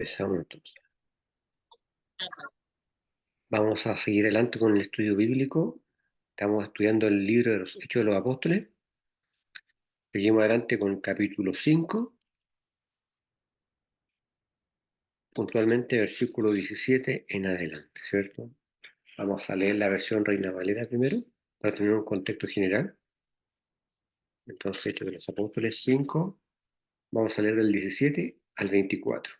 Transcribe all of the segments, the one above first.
Empezamos entonces. Vamos a seguir adelante con el estudio bíblico. Estamos estudiando el libro de los Hechos de los Apóstoles. Seguimos adelante con el capítulo 5, puntualmente versículo 17 en adelante, ¿cierto? Vamos a leer la versión Reina Valera primero, para tener un contexto general. Entonces, Hechos de los Apóstoles 5, vamos a leer del 17 al 24.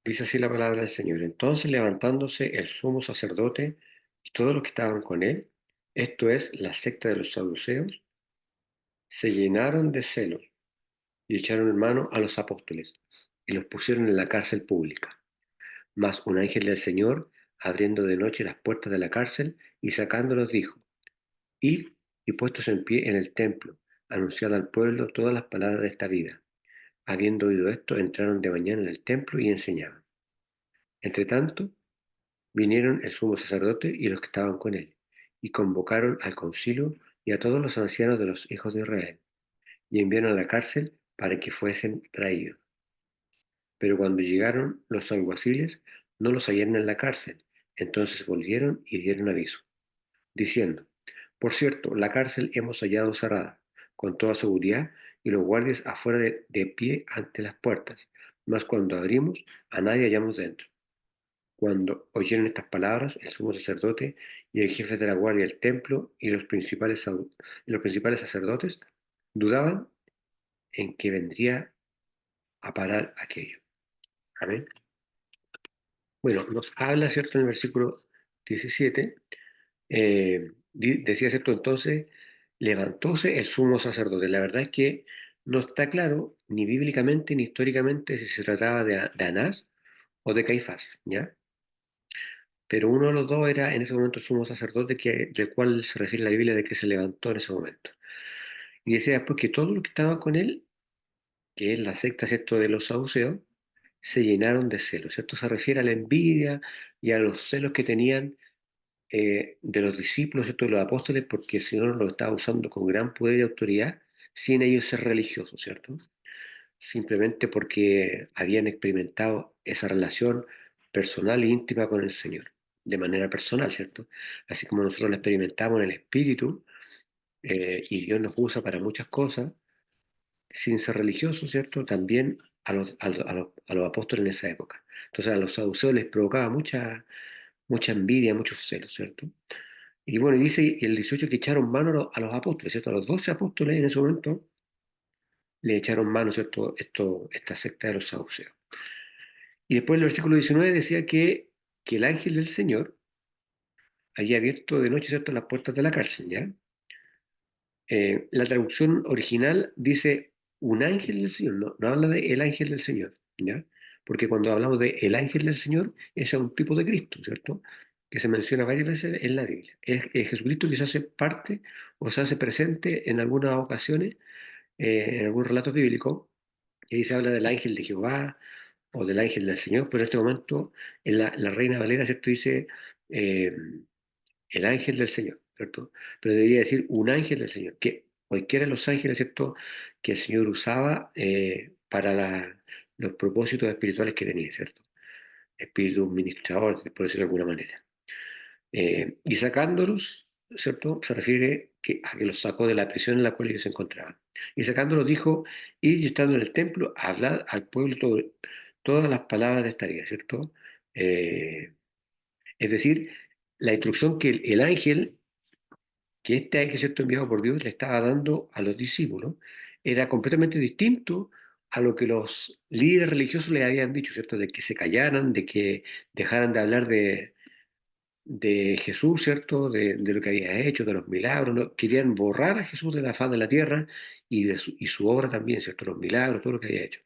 Dice así la palabra del Señor. Entonces, levantándose el sumo sacerdote y todos los que estaban con él, esto es, la secta de los saduceos, se llenaron de celos y echaron mano a los apóstoles y los pusieron en la cárcel pública. Mas un ángel del Señor, abriendo de noche las puertas de la cárcel y sacándolos, dijo: Id y puestos en pie en el templo, anunciad al pueblo todas las palabras de esta vida. Habiendo oído esto, entraron de mañana en el templo y enseñaban. Entre tanto, vinieron el sumo sacerdote y los que estaban con él, y convocaron al concilio y a todos los ancianos de los hijos de Israel, y enviaron a la cárcel para que fuesen traídos. Pero cuando llegaron los alguaciles, no los hallaron en la cárcel. Entonces volvieron y dieron aviso, diciendo: Por cierto, la cárcel hemos hallado cerrada, con toda seguridad, y los guardias afuera de pie ante las puertas. Mas cuando abrimos, a nadie hallamos dentro. Cuando oyeron estas palabras, el sumo sacerdote y el jefe de la guardia del templo y los principales sacerdotes dudaban en que vendría a parar aquello. Amén. Bueno, nos habla, ¿cierto?, en el versículo 17, decía, ¿cierto? Entonces, levantóse el sumo sacerdote. La verdad es que no está claro, ni bíblicamente ni históricamente, si se trataba de Anás o de Caifás, ¿ya? Pero uno de los dos era en ese momento el sumo sacerdote, del cual se refiere la Biblia de que se levantó en ese momento. Y decía después que todos los que estaban con él, que es la secta, ¿cierto?, de los saduceos, se llenaron de celos, ¿cierto? Se refiere a la envidia y a los celos que tenían de los discípulos, ¿cierto?, de los apóstoles, porque el Señor los estaba usando con gran poder y autoridad, sin ellos ser religiosos, ¿cierto? Simplemente porque habían experimentado esa relación personal e íntima con el Señor, de manera personal, ¿cierto? Así como nosotros la experimentamos en el Espíritu, y Dios nos usa para muchas cosas, sin ser religiosos, ¿cierto? También a los apóstoles en esa época. Entonces a los saduceos les provocaba mucha envidia, muchos celos, ¿cierto? Y bueno, y dice el 18 que echaron mano a los apóstoles, ¿cierto? A los 12 apóstoles en ese momento le echaron mano, ¿cierto? Esta secta de los saduceos. Y después el versículo 19 decía que el ángel del Señor había abierto de noche, ¿cierto?, las puertas de la cárcel, ¿ya? La traducción original dice un ángel del Señor, no habla de el ángel del Señor, ¿ya? Porque cuando hablamos de el ángel del Señor, ese es un tipo de Cristo, ¿cierto? Que se menciona varias veces en la Biblia. Es Jesucristo que se hace parte o se hace presente en algunas ocasiones, en algún relato bíblico, y ahí se habla del ángel de Jehová o del ángel del Señor, pero en este momento en la Reina Valera, ¿cierto?, dice eh, el ángel del Señor, ¿cierto? Pero debería decir un ángel del Señor, que cualquiera de los ángeles, ¿cierto?, que el Señor usaba para los propósitos espirituales que tenía, ¿cierto? Espíritu ministrador, por decirlo de alguna manera. Y sacándolos, ¿cierto? Se refiere a que los sacó de la prisión en la cual ellos se encontraban. Y sacándolos dijo: y estando en el templo, hablad al pueblo todas las palabras de esta vida, ¿cierto? Eh, es decir, la instrucción que el ángel, que este ángel, ¿cierto?, enviado por Dios, le estaba dando a los discípulos, era completamente distinto a lo que los líderes religiosos les habían dicho, ¿cierto? De que se callaran, de que dejaran de hablar de Jesús, ¿cierto? De lo que había hecho, de los milagros, ¿no? Querían borrar a Jesús de la faz de la tierra y su obra también, ¿cierto? Los milagros, todo lo que había hecho.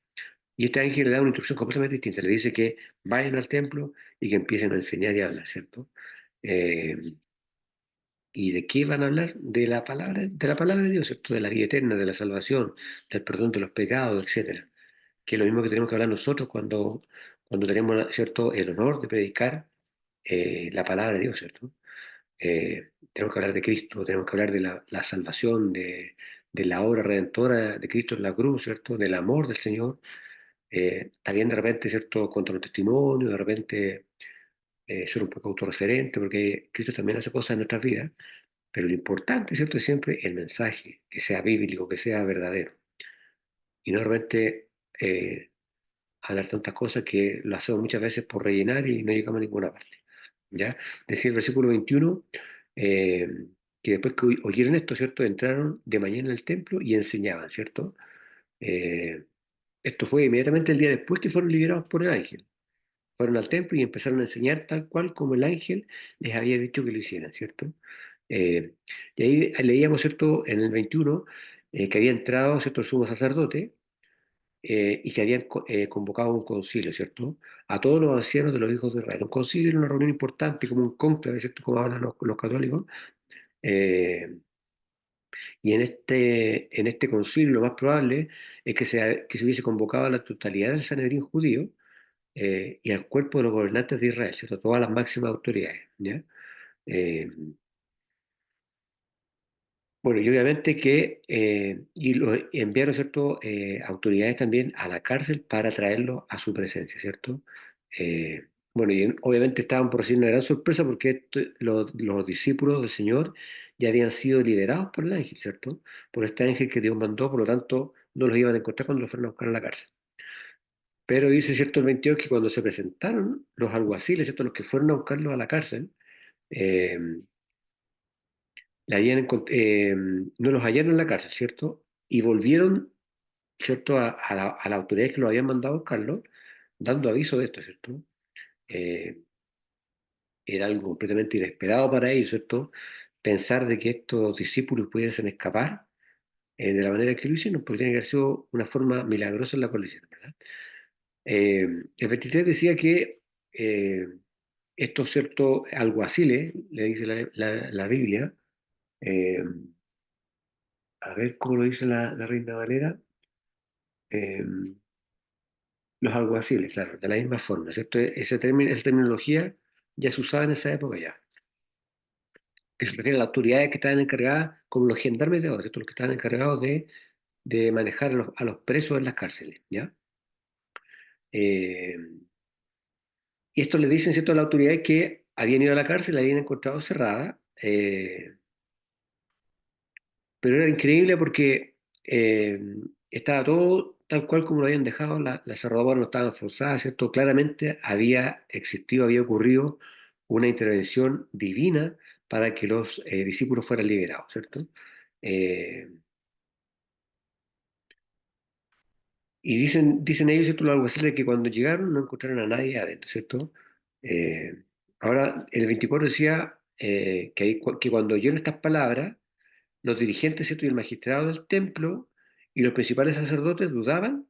Y este ángel le da una instrucción completamente distinta. Le dice que vayan al templo y que empiecen a enseñar y a hablar, ¿cierto? Eh, ¿Y de qué van a hablar? De la palabra de Dios, ¿cierto? De la vida eterna, de la salvación, del perdón de los pecados, etcétera. Que es lo mismo que tenemos que hablar nosotros cuando tenemos, ¿cierto?, el honor de predicar la palabra de Dios, ¿cierto? Tenemos que hablar de Cristo, tenemos que hablar de la salvación, de la obra redentora de Cristo en la cruz, ¿cierto? Del amor del Señor, también de repente, ¿cierto?, contra un testimonio, de repente ser un poco autorreferente, porque Cristo también hace cosas en nuestras vidas, pero lo importante, ¿cierto?, es siempre el mensaje, que sea bíblico, que sea verdadero, y no de repente hablar tantas cosas que lo hacemos muchas veces por rellenar y no llegamos a ninguna parte. ¿Ya? Decía el versículo 21, eh, que después que oyeron esto, ¿cierto?, entraron de mañana al templo y enseñaban, ¿cierto? Eh, Esto fue inmediatamente el día después que fueron liberados por el ángel. Fueron al templo y empezaron a enseñar tal cual como el ángel les había dicho que lo hicieran, ¿cierto? Eh, y ahí leíamos, ¿cierto?, en el 21, que había entrado, ¿cierto?, el sumo sacerdote y que habían convocado un concilio, ¿cierto? A todos los ancianos de los hijos de Israel. Un concilio era una reunión importante, como un cónclave, ¿cierto?, como hablan los católicos. Eh, y en este concilio lo más probable es que se hubiese convocado a la totalidad del Sanedrín judío y al cuerpo de los gobernantes de Israel, ¿cierto? Todas las máximas autoridades, ¿ya? Eh, bueno, y obviamente que y lo enviaron, ¿cierto?, autoridades también a la cárcel para traerlos a su presencia, ¿cierto? Bueno, y obviamente estaban por recibir una gran sorpresa porque los discípulos del Señor ya habían sido liberados por el ángel, ¿cierto? Por este ángel que Dios mandó, por lo tanto, no los iban a encontrar cuando los fueron a buscar a la cárcel. Pero dice, ¿cierto?, el 22 que cuando se presentaron los alguaciles, ¿cierto?, los que fueron a buscarlos a la cárcel, eh, no los hallaron en la cárcel, ¿cierto? Y volvieron, ¿cierto?, a la autoridad que lo habían mandado a buscarlo, dando aviso de esto, ¿cierto? Eh, Era algo completamente inesperado para ellos, ¿cierto? Pensar de que estos discípulos pudiesen escapar de la manera que lo hicieron, porque tiene que haber sido una forma milagrosa en la cual lo hicieron, ¿verdad? El 23 decía que eh, estos, ¿cierto?, alguaciles, le dice la Biblia, eh, a ver cómo lo dice la Reina Valera, eh, los alguaciles, claro, de la misma forma, ¿cierto? Esa terminología ya se usaba en esa época ya, que se refiere a las autoridades que estaban encargadas, como los gendarmes de ahora, ¿cierto?, los que estaban encargados de manejar a los presos en las cárceles, ¿ya? Eh, y esto le dicen, ¿cierto?, a las autoridades que habían ido a la cárcel, la habían encontrado cerrada, pero era increíble porque estaba todo tal cual como lo habían dejado, las cerraduras no estaban forzadas, ¿cierto? Claramente había existido, había ocurrido una intervención divina para que los discípulos fueran liberados, ¿cierto? Eh, y dicen ellos, ¿cierto?, los alguaciles, que cuando llegaron no encontraron a nadie adentro, ¿cierto? Eh, Ahora, el 24 decía que cuando oyeron estas palabras, los dirigentes, ¿cierto?, y el magistrado del templo y los principales sacerdotes dudaban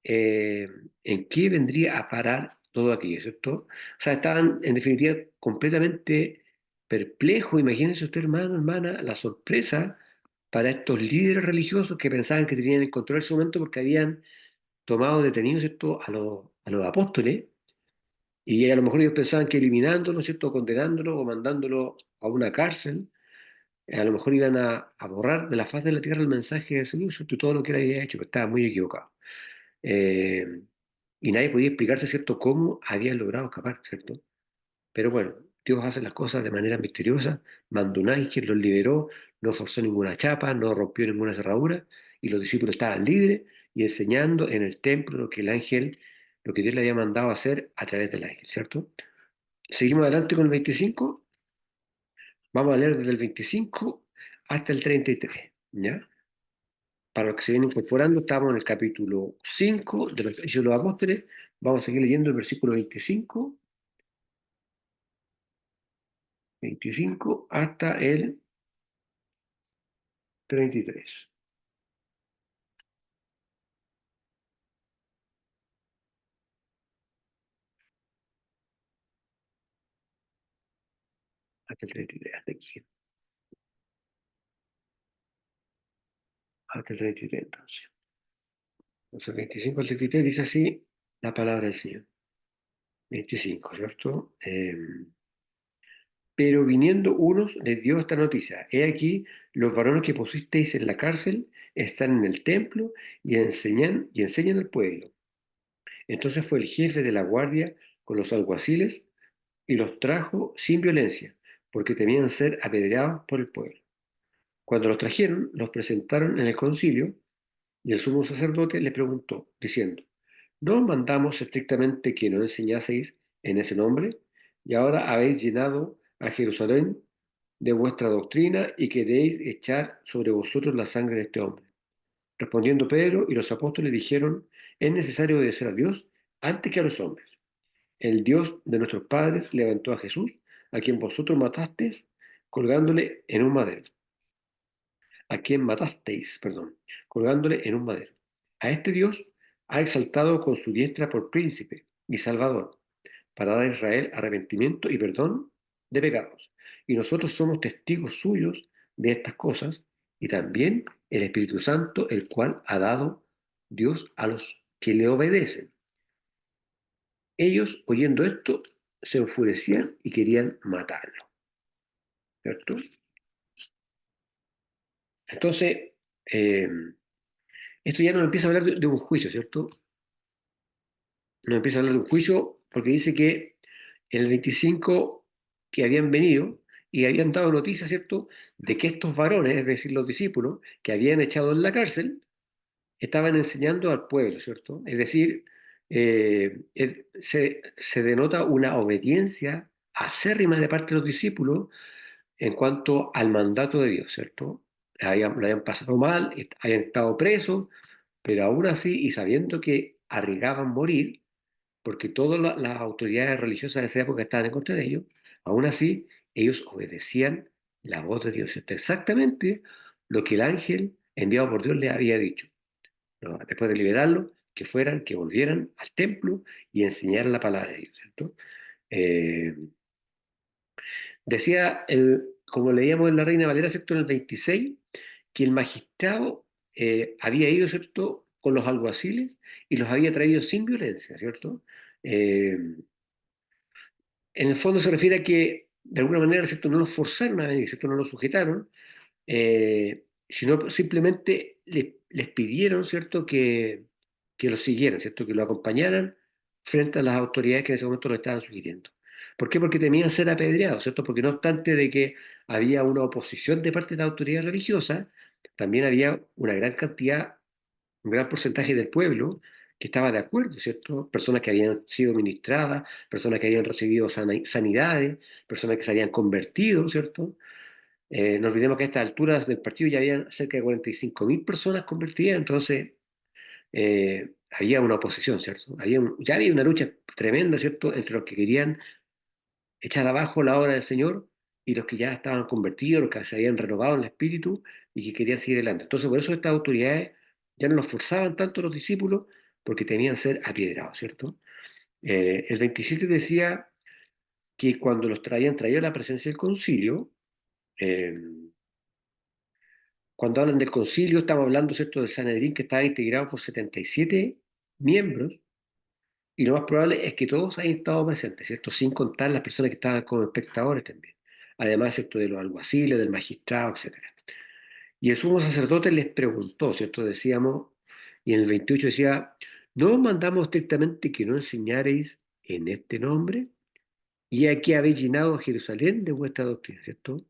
eh, en qué vendría a parar todo aquello, ¿cierto? O sea, estaban en definitiva completamente perplejos. Imagínense usted, hermano, hermana, la sorpresa para estos líderes religiosos que pensaban que tenían el control en ese momento porque habían tomado detenidos, ¿cierto?, a los apóstoles, y a lo mejor ellos pensaban que eliminándolos, ¿cierto?, condenándolos o mandándolos a una cárcel, a lo mejor iban a borrar de la faz de la tierra el mensaje de Jesús y todo lo que él había hecho, pero estaba muy equivocado. Eh, y nadie podía explicarse, ¿cierto?, cómo habían logrado escapar, ¿cierto? Pero bueno, Dios hace las cosas de manera misteriosa, mandó un ángel, los liberó, no forzó ninguna chapa, no rompió ninguna cerradura, y los discípulos estaban libres y enseñando en el templo lo que Dios le había mandado a hacer a través del ángel, ¿cierto? Seguimos adelante con el 25. Vamos a leer desde el 25 hasta el 33, ¿ya? Para los que se vienen incorporando, estamos en el capítulo 5 de los Hechos de los Apóstoles. Vamos a seguir leyendo el versículo 25 hasta el 33. Hasta el 33, hasta aquí. Hasta el 33, entonces. Entonces, el 25 al 33 dice así la palabra del Señor. 25, ¿cierto? Pero viniendo unos, les dio esta noticia: he aquí, los varones que pusisteis en la cárcel están en el templo y enseñan al pueblo. Entonces fue el jefe de la guardia con los alguaciles y los trajo sin violencia, porque temían ser apedreados por el pueblo. Cuando los trajeron, los presentaron en el concilio y el sumo sacerdote le preguntó, diciendo, ¿no os mandamos estrictamente que no enseñaseis en ese nombre? Y ahora habéis llenado a Jerusalén de vuestra doctrina y queréis echar sobre vosotros la sangre de este hombre. Respondiendo Pedro y los apóstoles dijeron, es necesario obedecer a Dios antes que a los hombres. El Dios de nuestros padres levantó a Jesús, a quien vosotros matasteis, colgándole en un madero. A quien matasteis, perdón, colgándole en un madero. A este Dios ha exaltado con su diestra por príncipe y salvador, para dar a Israel arrepentimiento y perdón de pecados. Y nosotros somos testigos suyos de estas cosas, y también el Espíritu Santo, el cual ha dado Dios a los que le obedecen. Ellos, oyendo esto, se enfurecían y querían matarlo, ¿cierto? Entonces, eh, esto ya nos empieza a hablar de un juicio, ¿cierto? Nos empieza a hablar de un juicio porque dice que en el 25 que habían venido y habían dado noticia, ¿cierto?, de que estos varones, es decir, los discípulos, que habían echado en la cárcel, estaban enseñando al pueblo, ¿cierto? Es decir, se denota una obediencia acérrima de parte de los discípulos en cuanto al mandato de Dios, ¿cierto? Lo habían pasado mal, habían estado presos, pero aún así, y sabiendo que arriesgaban morir, porque todas las autoridades religiosas de esa época estaban en contra de ellos, aún así ellos obedecían la voz de Dios, ¿cierto? Exactamente lo que el ángel enviado por Dios les había dicho, ¿no? Después de liberarlos, que fueran, que volvieran al templo y enseñaran la palabra de Dios, ¿cierto? Eh, Decía, como leíamos en la Reina Valera, ¿cierto?, en el 26, que el magistrado había ido, ¿cierto?, con los alguaciles y los había traído sin violencia, ¿cierto? Eh, en el fondo se refiere a que, de alguna manera, ¿cierto?, no los forzaron a venir, ¿cierto?, no los sujetaron, sino simplemente les pidieron, ¿cierto?, que los siguieran, ¿cierto?, que lo acompañaran frente a las autoridades que en ese momento lo estaban sugiriendo. ¿Por qué? Porque temían ser apedreados, ¿cierto? Porque no obstante de que había una oposición de parte de la autoridad religiosa, también había una gran cantidad, un gran porcentaje del pueblo que estaba de acuerdo, ¿cierto? Personas que habían sido ministradas, personas que habían recibido sanidades, personas que se habían convertido, ¿cierto? No olvidemos que a estas alturas del partido ya habían cerca de 45.000 personas convertidas, entonces había una oposición, ¿cierto? Ya había una lucha tremenda, ¿cierto?, entre los que querían echar abajo la obra del Señor y los que ya estaban convertidos, los que se habían renovado en el espíritu y que querían seguir adelante. Entonces, por eso estas autoridades ya no los forzaban tanto a los discípulos porque temían ser apiedrados, ¿cierto? El 27 decía que cuando los traían a la presencia del concilio, eh, cuando hablan del concilio, estamos hablando, ¿cierto?, del Sanedrín que estaba integrado por 77 miembros, y lo más probable es que todos hayan estado presentes, ¿cierto?, sin contar las personas que estaban como espectadores también. Además, ¿cierto?, de los alguaciles, del magistrado, etcétera. Y el sumo sacerdote les preguntó, ¿cierto?, decíamos, y en el 28 decía, ¿no os mandamos estrictamente que no enseñareis en este nombre? Y aquí habéis llenado a Jerusalén de vuestra doctrina, ¿cierto?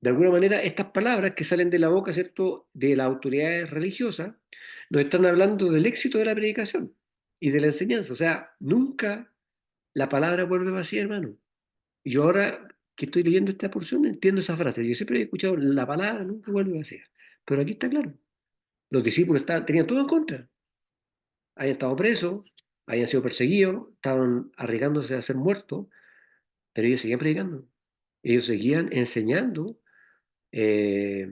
De alguna manera, estas palabras que salen de la boca, ¿cierto?, de las autoridades religiosas, nos están hablando del éxito de la predicación y de la enseñanza. O sea, nunca la palabra vuelve vacía, hermano. Y yo ahora que estoy leyendo esta porción entiendo esa frase. Yo siempre he escuchado la palabra nunca vuelve vacía. Pero aquí está claro. Los discípulos tenían todo en contra. Habían estado presos, habían sido perseguidos, estaban arriesgándose a ser muertos, pero ellos seguían predicando. Ellos seguían enseñando. eh,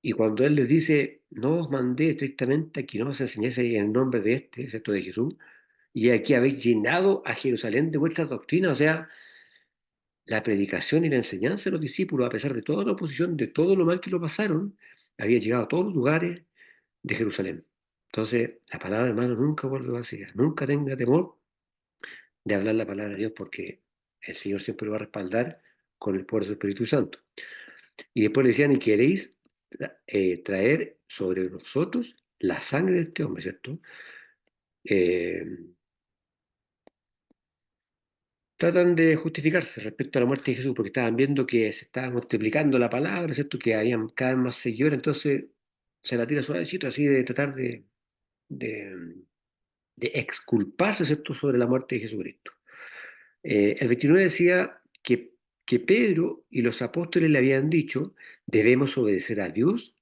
Y cuando él les dice, no os mandé estrictamente a que no os enseñase en el nombre de este, excepto de Jesús, y aquí habéis llenado a Jerusalén de vuestras doctrinas, o sea, la predicación y la enseñanza de los discípulos, a pesar de toda la oposición, de todo lo mal que lo pasaron, había llegado a todos los lugares de Jerusalén. Entonces, la palabra, hermano, nunca vuelve vacía, nunca tenga temor de hablar la palabra de Dios, porque el Señor siempre lo va a respaldar con el poder de su Espíritu Santo. Y después le decían, y queréis traer sobre nosotros la sangre de este hombre, ¿cierto? eh, tratan de justificarse respecto a la muerte de Jesús porque estaban viendo que se estaba multiplicando la palabra, ¿cierto? Que habían cada vez más seguidores, entonces se la tira suavecito así de tratar de, de exculparse, ¿cierto?, sobre la muerte de Jesucristo. El 29 decía que Pedro y los apóstoles le habían dicho, debemos obedecer a Dios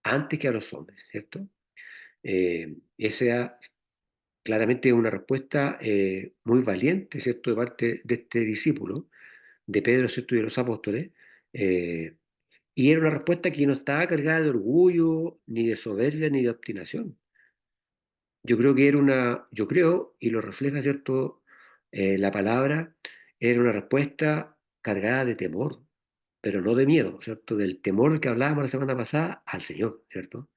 antes que a los hombres, ¿cierto? Esa claramente es una respuesta muy valiente, ¿cierto?, de parte de este discípulo, de Pedro, ¿cierto?, y de los apóstoles, eh, y era una respuesta que no estaba cargada de orgullo, ni de soberbia, ni de obstinación. Yo creo que era yo creo, y lo refleja, ¿cierto? La palabra, era una respuesta cargada de temor, pero no de miedo, ¿cierto? Del temor del que hablábamos la semana pasada al Señor, ¿cierto?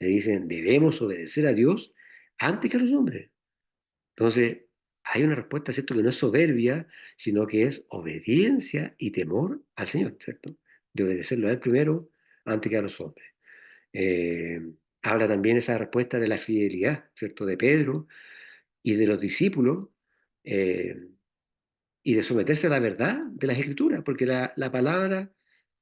Le dicen, debemos obedecer a Dios antes que a los hombres. Entonces, hay una respuesta, ¿cierto? Que no es soberbia, sino que es obediencia y temor al Señor, ¿cierto? De obedecerlo a Él primero antes que a los hombres. Eh, Habla también esa respuesta de la fidelidad, ¿cierto? De Pedro y de los discípulos, eh, y de someterse a la verdad de las Escrituras, porque la palabra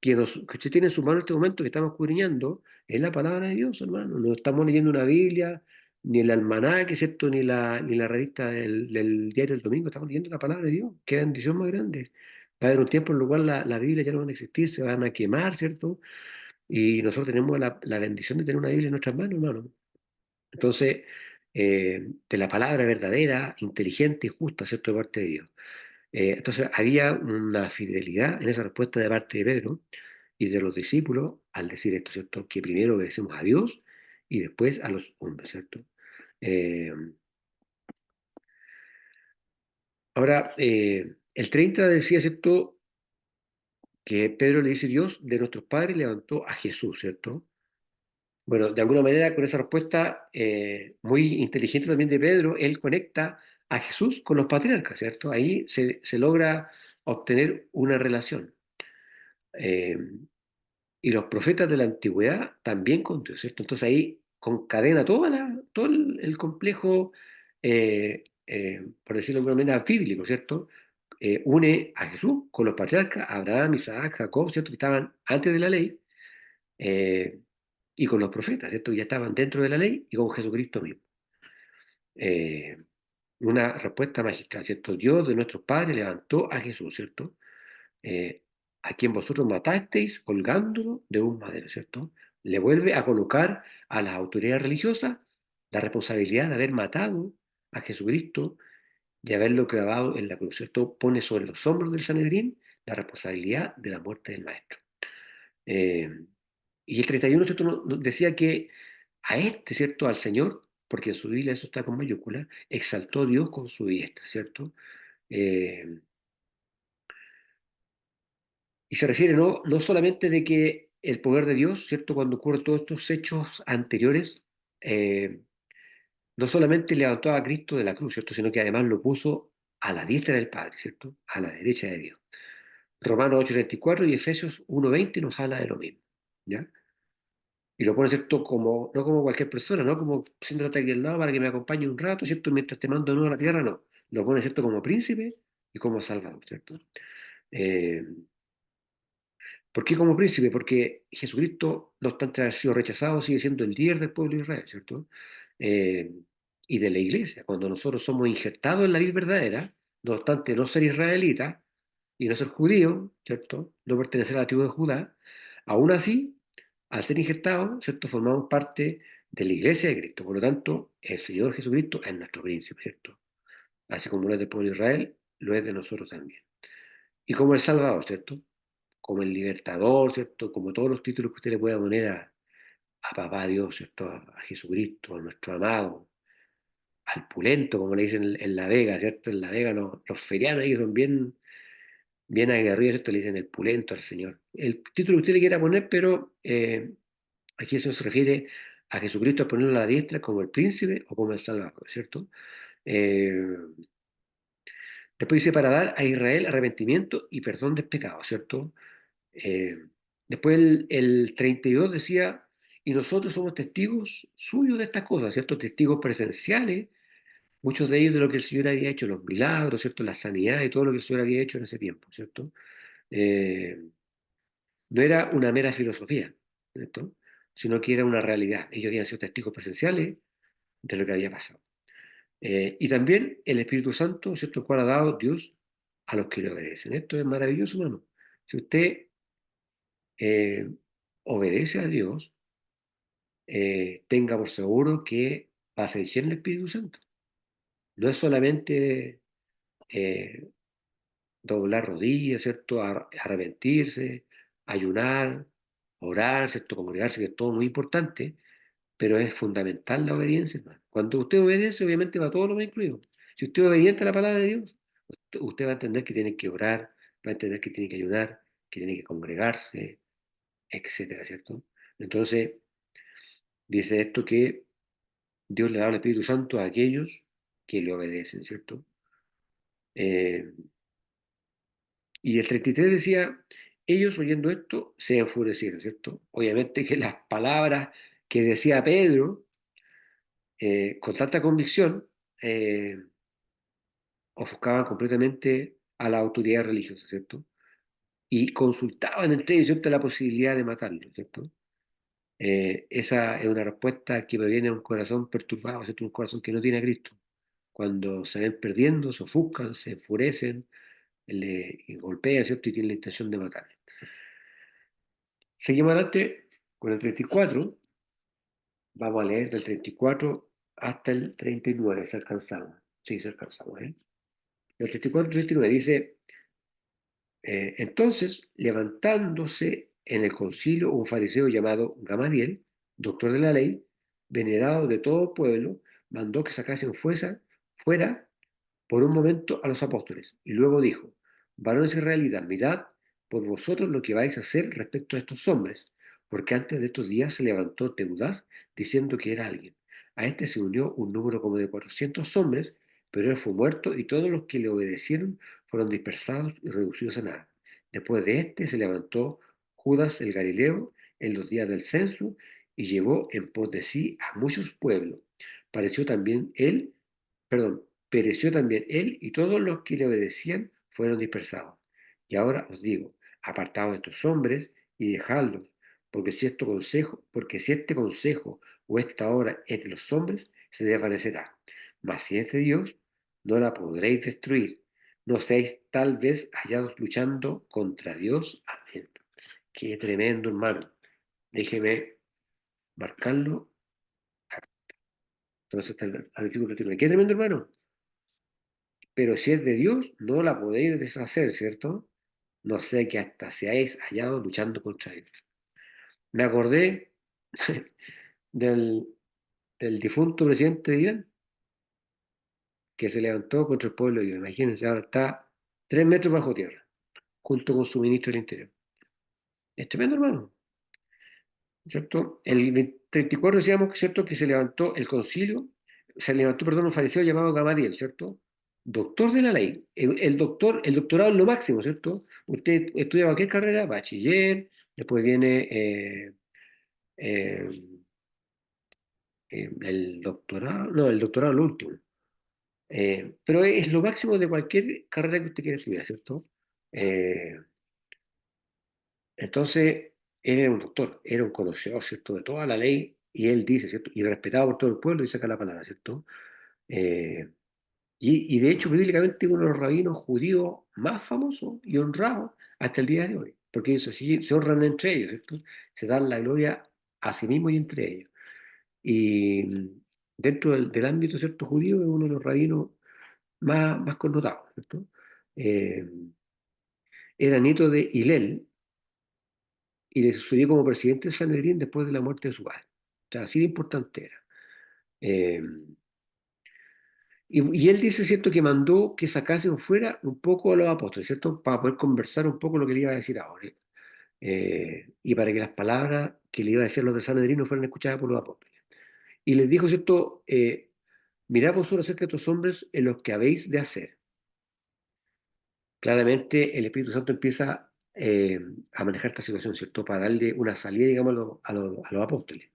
que usted tiene en su mano en este momento que estamos escudriñando es la palabra de Dios, hermano. No estamos leyendo una Biblia, ni el almanaque, ¿cierto? Ni la revista del diario del domingo, estamos leyendo la palabra de Dios. Qué bendición más grande. Va a haber un tiempo en el cual la Biblia ya no van a existir, se van a quemar, ¿cierto? Y nosotros tenemos la bendición de tener una Biblia en nuestras manos, hermano. Entonces, de la palabra verdadera, inteligente y justa, ¿cierto?, de parte de Dios. Entonces, había una fidelidad en esa respuesta de parte de Pedro y de los discípulos al decir esto, ¿cierto? Que primero obedecemos a Dios y después a los hombres, ¿cierto? Eh, Ahora, el 30 decía, ¿cierto?, que Pedro le dice, Dios de nuestros padres levantó a Jesús, ¿cierto? Bueno, de alguna manera con esa respuesta muy inteligente también de Pedro, él conecta a Jesús con los patriarcas, ¿cierto? Ahí se logra obtener una relación. Eh, y los profetas de la antigüedad también con Dios, ¿cierto? Entonces ahí concadena todo el complejo, por decirlo de alguna manera, bíblico, ¿cierto? Une a Jesús con los patriarcas, Abraham, Isaac, Jacob, ¿cierto? Que estaban antes de la ley, eh, y con los profetas, ¿cierto? Que ya estaban dentro de la ley y con Jesucristo mismo. Eh, una respuesta magistral, ¿cierto? Dios de nuestros padres levantó a Jesús, ¿cierto? eh, a quien vosotros matasteis colgándolo de un madero, ¿cierto? Le vuelve a colocar a las autoridades religiosas la responsabilidad de haber matado a Jesucristo, de haberlo clavado en la cruz. Esto pone sobre los hombros del Sanedrín la responsabilidad de la muerte del Maestro. Eh, y el 31, ¿cierto?, decía que a este, ¿cierto?, al Señor, porque en su Biblia eso está con mayúscula, exaltó Dios con su diestra, ¿cierto? Eh, Y se refiere no solamente de que el poder de Dios, ¿cierto? Cuando ocurren todos estos hechos anteriores, eh, no solamente levantó a Cristo de la cruz, ¿cierto? Sino que además lo puso a la diestra del Padre, ¿cierto? A la derecha de Dios. Romanos 8:34 y Efesios 1:20 nos habla de lo mismo, ¿ya? Y lo pone, ¿cierto? Como, no como cualquier persona, no como siéntate aquí al lado para que me acompañe un rato, ¿cierto? Mientras te mando de nuevo a la tierra, no. Lo pone, ¿cierto?, como príncipe y como salvador, ¿cierto? Eh, ¿Por qué como príncipe? Porque Jesucristo, no obstante haber sido rechazado, sigue siendo el líder del pueblo de Israel, ¿cierto? Eh, y de la iglesia. Cuando nosotros somos injertados en la vida verdadera, no obstante no ser israelita y no ser judío, ¿cierto? No pertenecer a la tribu de Judá, aún así, al ser injertados, ¿cierto?, formamos parte de la iglesia de Cristo. Por lo tanto, el Señor Jesucristo es nuestro príncipe, ¿cierto? Así como lo es del pueblo de Israel, lo es de nosotros también. Y como el Salvador, ¿cierto? Como el libertador, ¿cierto? Como todos los títulos que usted le pueda poner a Papá Dios, ¿cierto? A Jesucristo, a nuestro amado, al pulento, como le dicen en La Vega, ¿cierto? En La Vega los ferianos ahí son bien aguerridos, ¿cierto? Le dicen el pulento al Señor. El título que usted le quiera poner, pero aquí eso se refiere a Jesucristo, a ponerlo a la diestra como el príncipe o como el Salvador, ¿cierto? Eh, Después dice para dar a Israel arrepentimiento y perdón de pecados, ¿cierto? Eh, Después el 32 decía, Y nosotros somos testigos suyos de estas cosas, ¿cierto? Testigos presenciales, muchos de ellos de lo que el Señor había hecho, los milagros, ¿cierto? La sanidad y todo lo que el Señor había hecho en ese tiempo, ¿cierto? Eh, no era una mera filosofía, ¿cierto? Sino que era una realidad. Ellos habían sido testigos presenciales de lo que había pasado. Y también el Espíritu Santo, ¿cierto? El cual ha dado Dios a los que le obedecen. Esto es maravilloso, hermano. Si usted eh, obedece a Dios, tenga por seguro que va a ser lleno del Espíritu Santo. No es solamente eh, doblar rodillas, ¿cierto? Arrepentirse, ayunar, orar, ¿cierto? Congregarse, que es todo muy importante, pero es fundamental la obediencia, hermano. Cuando usted obedece, obviamente va todo lo más incluido. Si usted es obediente a la palabra de Dios, usted va a entender que tiene que orar, va a entender que tiene que ayunar, que tiene que congregarse, etcétera, ¿cierto? Entonces, dice esto que Dios le da el Espíritu Santo a aquellos que le obedecen, ¿cierto? Eh, y el 33 decía, ellos oyendo esto se enfurecieron, ¿cierto? Obviamente que las palabras que decía Pedro con tanta convicción ofuscaban completamente a la autoridad religiosa, ¿cierto? Y consultaban entre ellos, ¿cierto?, la posibilidad de matarlo, ¿cierto? Esa es una respuesta que me viene a un corazón perturbado, ¿cierto? Un corazón que no tiene a Cristo. Cuando se ven perdiendo, se ofuscan, se enfurecen, le golpean, ¿cierto? Y tienen la intención de matarlo. Seguimos adelante con el 34. Vamos a leer del 34 hasta el 39, si alcanzamos. Sí, si alcanzamos, ¿eh? El 34 al 39 dice, entonces, levantándose en el concilio un fariseo llamado Gamaliel, doctor de la ley, venerado de todo pueblo, mandó que sacasen fuera por un momento a los apóstoles, y luego dijo, varones israelitas, mirad por vosotros lo que vais a hacer respecto a estos hombres, porque antes de estos días se levantó Teudas diciendo que era alguien. A este se unió un número como de 400 hombres, pero él fue muerto y todos los que le obedecieron fueron dispersados y reducidos a nada. Después de este se levantó Judas el Galileo en los días del censo y llevó en pos de sí a muchos pueblos. Pareció también él, perdón, pereció también él y todos los que le obedecían fueron dispersados. Y ahora os digo, apartaos de estos hombres y dejadlos, porque si este consejo o esta obra es de los hombres, se desvanecerá. Mas si es de Dios, no la podréis destruir. No seáis tal vez hallados luchando contra Dios. Amén. Qué tremendo, hermano. Déjeme marcarlo. Entonces está el artículo 39. Qué tremendo, hermano. Pero si es de Dios, no la podéis deshacer, ¿cierto? No sé que hasta seáis hallados luchando contra Él. Me acordé del, del difunto presidente de Irán, que se levantó contra el pueblo de Dios. Imagínense, ahora está 3 metros bajo tierra, junto con su ministro del Interior. Es tremendo, hermano, ¿cierto? El 34 decíamos, ¿cierto?, que se levantó el concilio, se levantó, perdón, un fariseo llamado Gamaliel, ¿cierto? Doctor de la ley. El doctorado es lo máximo, ¿cierto? Usted estudia cualquier carrera, bachiller, después viene eh, el doctorado, no, el doctorado es lo último. Pero es lo máximo de cualquier carrera que usted quiera estudiar, ¿cierto? Eh, entonces, él era un doctor, era un conocedor, ¿cierto?, de toda la ley, y él dice, ¿cierto?, y respetado por todo el pueblo, y saca la palabra, ¿cierto? Eh, y de hecho, bíblicamente, uno de los rabinos judíos más famosos y honrados hasta el día de hoy, porque ellos se honran entre ellos, ¿cierto? Se dan la gloria a sí mismos y entre ellos. Y dentro del ámbito, ¿cierto?, judío, es uno de los rabinos más connotados, ¿cierto? Eh, Era nieto de Hillel, y le sucedió como presidente de Sanedrín después de la muerte de su padre. O sea, así de importante era. Eh, y él dice, ¿cierto?, que mandó que sacasen fuera un poco a los apóstoles, ¿cierto?, para poder conversar un poco lo que le iba a decir ahora. Y para que las palabras que le iba a decir a los de Sanedrín no fueran escuchadas por los apóstoles. Y les dijo, ¿cierto?, mirad vosotros acerca de estos hombres en los que habéis de hacer. Claramente el Espíritu Santo empieza a manejar esta situación, ¿cierto?, para darle una salida, digamos, a los apóstoles.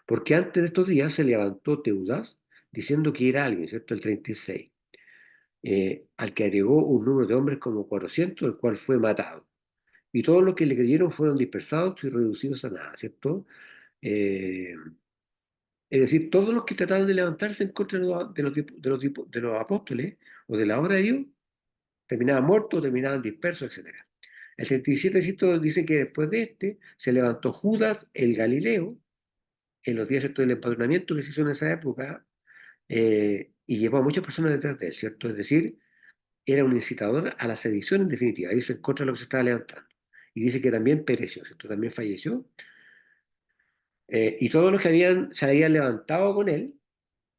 Porque antes de estos días se levantó Teudas diciendo que era alguien, ¿cierto? El 36, al que agregó un número de hombres como 400, el cual fue matado. Y todos los que le creyeron fueron dispersados y reducidos a nada, ¿cierto? Eh, es decir, todos los que trataron de levantarse en contra de los apóstoles o de la obra de Dios, terminaban muertos, terminaban dispersos, etcétera. El 37 dice que después de este se levantó Judas el Galileo en los días estos del empadronamiento que se hizo en esa época, y llevó a muchas personas detrás de él, ¿cierto? Es decir, era un incitador a la sedición en definitiva, irse en contra de lo que se estaba levantando. Y dice que también pereció, ¿cierto? También falleció. Y todos los que se habían levantado con él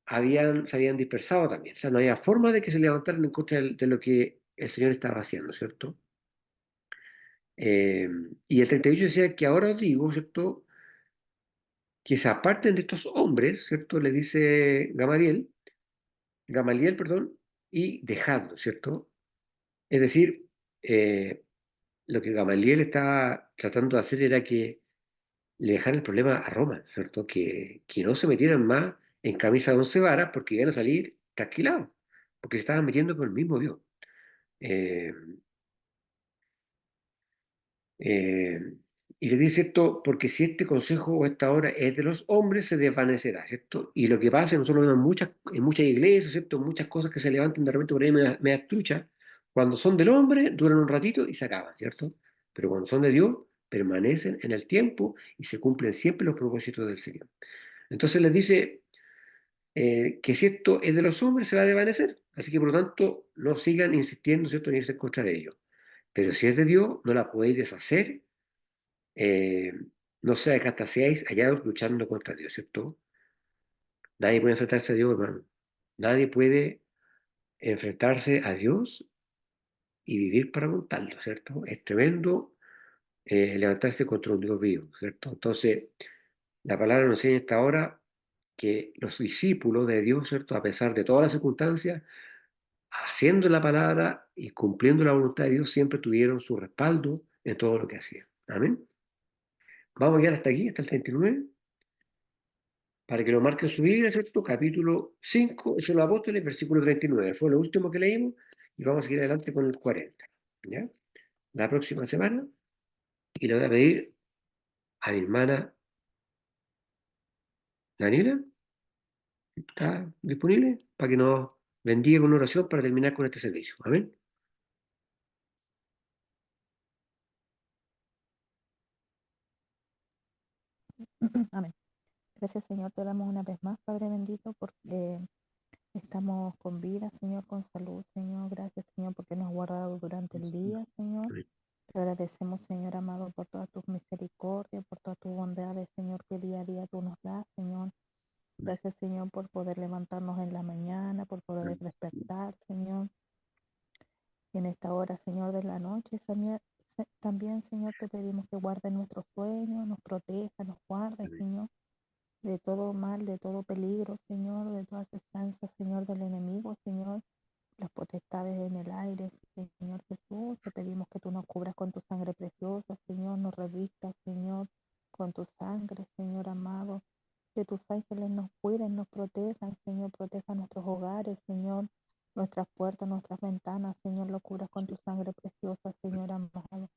se habían dispersado también. O sea, no había forma de que se levantaran en contra de lo que el Señor estaba haciendo, ¿cierto? Eh, y el 38 decía que ahora os digo, ¿cierto? Que se aparten de estos hombres, ¿cierto? Le dice Gamaliel, perdón, y dejadlo, ¿cierto? Es decir, eh, lo que Gamaliel estaba tratando de hacer era que le dejaran el problema a Roma, ¿cierto? Que no se metieran más en camisa de once varas porque iban a salir trasquilados, porque se estaban metiendo con el mismo Dios. Eh, Eh, y le dice esto, porque si este consejo o esta hora es de los hombres, se desvanecerá, ¿cierto? Y lo que pasa, nosotros vemos en muchas iglesias, ¿cierto? Muchas cosas que se levantan de repente por ahí media truchas, cuando son del hombre, duran un ratito y se acaban, ¿cierto? Pero cuando son de Dios, permanecen en el tiempo y se cumplen siempre los propósitos del Señor. Entonces les dice que si esto es de los hombres, se va a desvanecer. Así que por lo tanto, no sigan insistiendo, ¿cierto?, en irse en contra de ellos. Pero si es de Dios, no la podéis deshacer, eh, no sea que hasta seáis hallados luchando contra Dios, ¿cierto? Nadie puede enfrentarse a Dios, hermano. Nadie puede enfrentarse a Dios y vivir para contarlo, ¿cierto? Es tremendo levantarse contra un Dios vivo, ¿cierto? Entonces, la palabra nos enseña esta hora que los discípulos de Dios, ¿cierto? A pesar de todas las circunstancias, haciendo la palabra y cumpliendo la voluntad de Dios, siempre tuvieron su respaldo en todo lo que hacían. Amén. Vamos a llegar hasta aquí, hasta el 39, para que lo marque en su Biblia, ¿cierto? Capítulo 5, es los apóstoles, versículo 39. Fue lo último que leímos y vamos a seguir adelante con el 40. ¿Ya? La próxima semana. Y le voy a pedir a mi hermana Daniela, ¿está disponible? Para que nos bendiga con una oración para terminar con este servicio. Amén. Amén. Gracias, Señor, te damos una vez más, Padre bendito, porque estamos con vida, Señor, con salud, Señor. Gracias, Señor, porque nos has guardado durante el día, Señor. Amén. Te agradecemos, Señor amado, por todas tus misericordias, por todas tus bondades, Señor, que día a día tú nos das, Señor. Gracias, Señor, por poder levantarnos en la mañana, por poder despertar, Señor. Y en esta hora, Señor, de la noche, Señor, también, Señor, te pedimos que guarde nuestros sueños, nos proteja, nos guarde, Amén. Señor, de todo mal, de todo peligro, Señor, de todas esperanzas, Señor, del enemigo, Señor, las potestades en el aire, Señor Jesús. Te pedimos que tú nos cubras con tu sangre preciosa, Señor, nos revistas, Señor, con tu sangre, Señor amado. Que tus ángeles nos cuiden, nos protejan, Señor, proteja nuestros hogares, Señor, nuestras puertas, nuestras ventanas, Señor, lo cubras con tu sangre preciosa, Señor amado.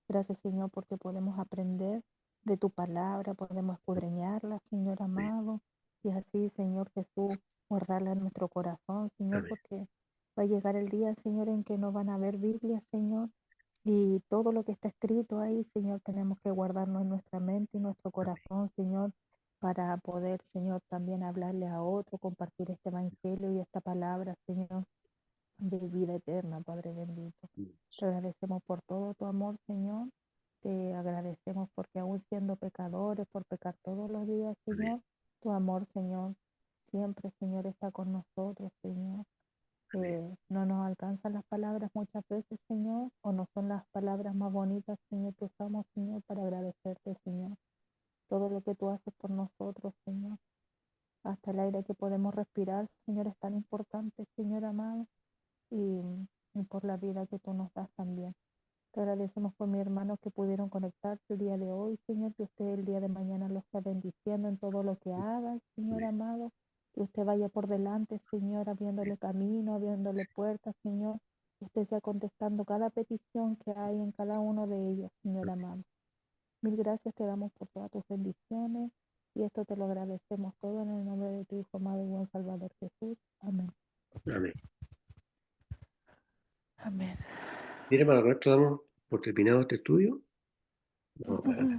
Gracias, Señor, porque podemos aprender de tu palabra, podemos escudriñarla, Señor amado, y así, Señor Jesús, guardarla en nuestro corazón, Señor, Amén. porque va a llegar el día, Señor, en que no van a haber Biblia, Señor, y todo lo que está escrito ahí, Señor, tenemos que guardarlo en nuestra mente y nuestro corazón, Señor, para poder, Señor, también hablarle a otro, compartir este evangelio y esta palabra, Señor, de vida eterna, Padre bendito. Te agradecemos por todo tu amor, Señor. Te agradecemos porque aún siendo pecadores, por pecar todos los días, Amén. Señor, tu amor, Señor, siempre, Señor, está con nosotros, Señor. Amén. No nos alcanzan las palabras muchas veces, Señor, o no son las palabras más bonitas, Señor, que usamos, Señor, para agradecerte, Señor. Todo lo que tú haces por nosotros, Señor. Hasta el aire que podemos respirar, Señor, es tan importante, Señor amado, y, y por la vida que tú nos das también. Te Te agradecemos por mis hermanos que pudieron conectarse el día de hoy, Señor, que usted el día de mañana los está bendiciendo en todo lo que haga, Señor Amén. amado, que usted vaya por delante, Señor, abriéndole camino, abriéndole puertas, Señor, que usted sea contestando cada petición que hay en cada uno de ellos, Señor amado. Mil gracias te damos por todas tus bendiciones y esto te lo agradecemos todo en el nombre de tu Hijo amado y buen Salvador Jesús. Amén. Amén. Amén. Mira, hermano, con esto damos por terminado este estudio. Vamos a parar.